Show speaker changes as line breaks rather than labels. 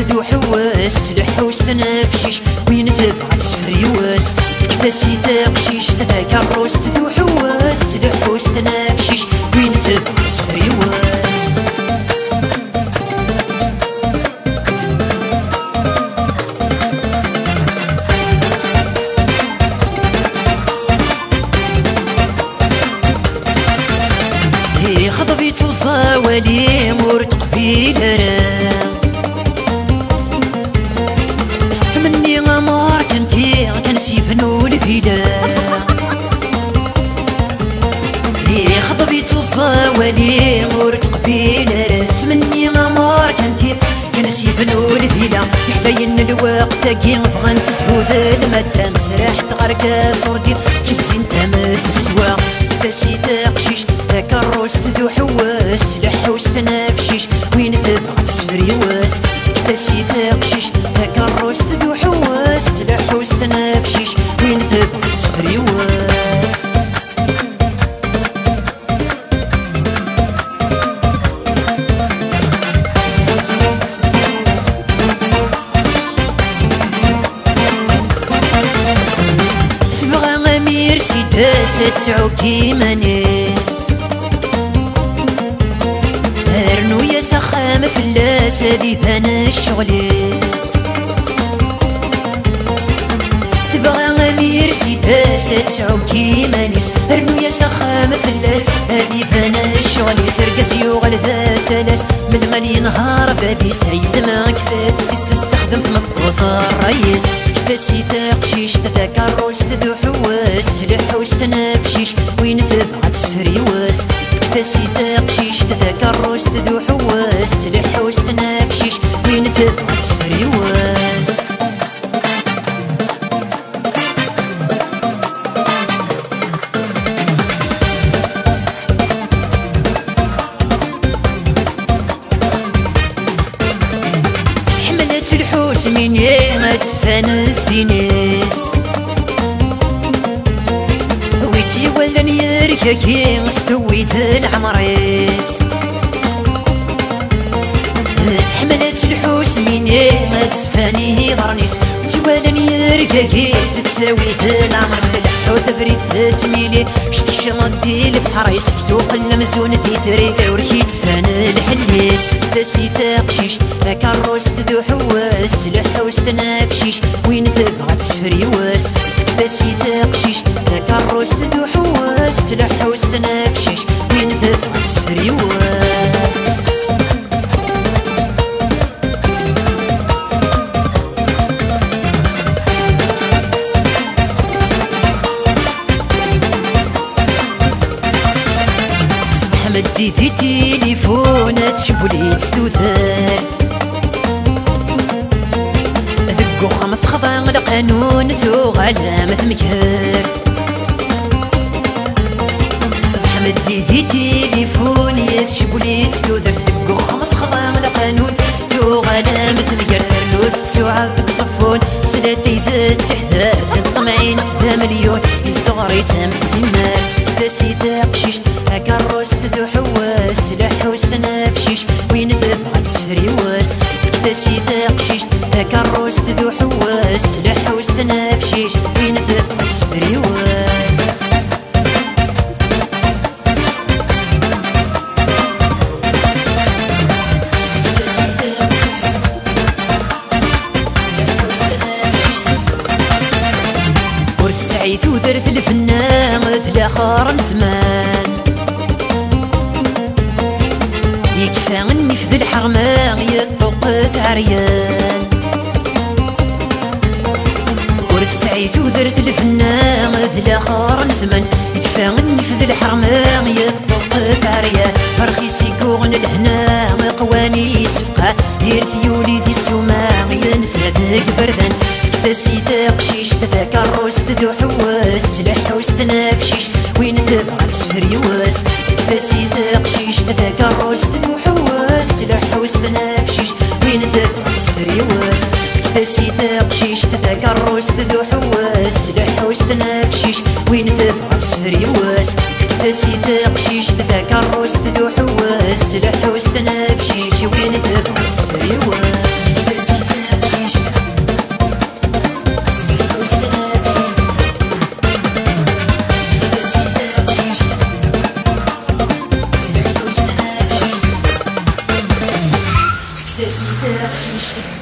تذو حواس تلحوس تنفشيش وين تبعد سفري واس تكتسي تقشيش تذاكروس تذو حواس تلحوس تنفشيش وين تبعد سفري واس خضبي توصاولي مور تقبيل راه تمني غمار كنتي كنسيفنو البلا خضبي توصاولي مور تقبيل راه تمني غمار كنتي كنسيفنو البلا يحبين الوقت كي نبغى نتسهود المدى مسرح تغرك صوردي كزين تمت تسوا تاسي تقشيش كروس تذو حواس تلحوس تنفشيش وين تبغى تسفري واس تاسي تقشيش كروس تذو حواس تلحوس تنفشيش وين تبغى تسفري واس تبغى غمير سيداسة تسعو كيما ناس هرنو يا سخام فلاس هادي بان الشغليس تبغى غمير سيداسة تسعو كيما ناس هرنو يا سخام فلاس هادي بان الشغليس رقص يوغل ذا سلاس من غالي نهار بابي سعيد ما كفات تستخدم في مطوط الريس تاسي تقشيش تذاكروس تذو حواس تلحوس تنفشيش وين تبغى تسفري واس تاسي تقشيش تذاكروس تذو حواس تلحوس تنفشيش وين تبغى تسفري واس حملت الحوس من ما تفان الزينيس ويتي ولا نيركا كي استويت العمريس تحملت الحوس من ما تفاني ضرنيس ويتي ولا نيركا كي تساويت العمريس تلحو تبريد تميلي شتي شمضي البحريس كتوق المزون في تريك وركي تفان الحليس تاسي تقشيش ذاك الروس تذو حواس تلحوس تنفشيش وين تبغى تسفري واس تاسي تقشيش ذاك الروس تذو حواس تلحوس تنفشيش وين تبغى تسفري واس مدي في تليفونات شبولي تستوثال ذقو خمط خضان القانون ثو علامة مكهال صبح مدي في تليفونات شبولي تستوثال ذقو خمط خضان القانون ثو علامة مكهال لوث سعاد بصفون سلاتي ذات سحذار الطمعين 6 مليون الصغري تم زمان تاسي تقشيش كروس تذو حواس تلحوس تنفشيش وين تبغى تسفري واس تاسي تقشيش كروس تذو حواس تلحوس تنفشيش وين تبغى تسفري واس ورتسعيت ودرت الفنان مثل اخر زمان يكفى اني في ذي الحرمان يطوقت عريان ورتسعيت ودرت الفنان مثل اخر زمان يكفى اني في ذي الحرمان يطوقت عريان فرخيس يكون الهنا قواني سبقه دير ثيولي دي السومان ينسى ذاك بردان تاسي تقشيش تذاك الروس تذو حواس تلحوس تنفشيش وين تبغى تسفري واس تاسي تقشيش تذاك الروس تذو حواس تلحوس تنفشيش وين تبغى تسفري واس تاسي تقشيش تذاك الروس تذو حواس تلحوس تنفشيش وين تبغى تسفري واس تاسي تقشيش تذاك الروس تذو حواس تلحوس تنفشيش وين تبغى تسفري واس سيدي عشمشي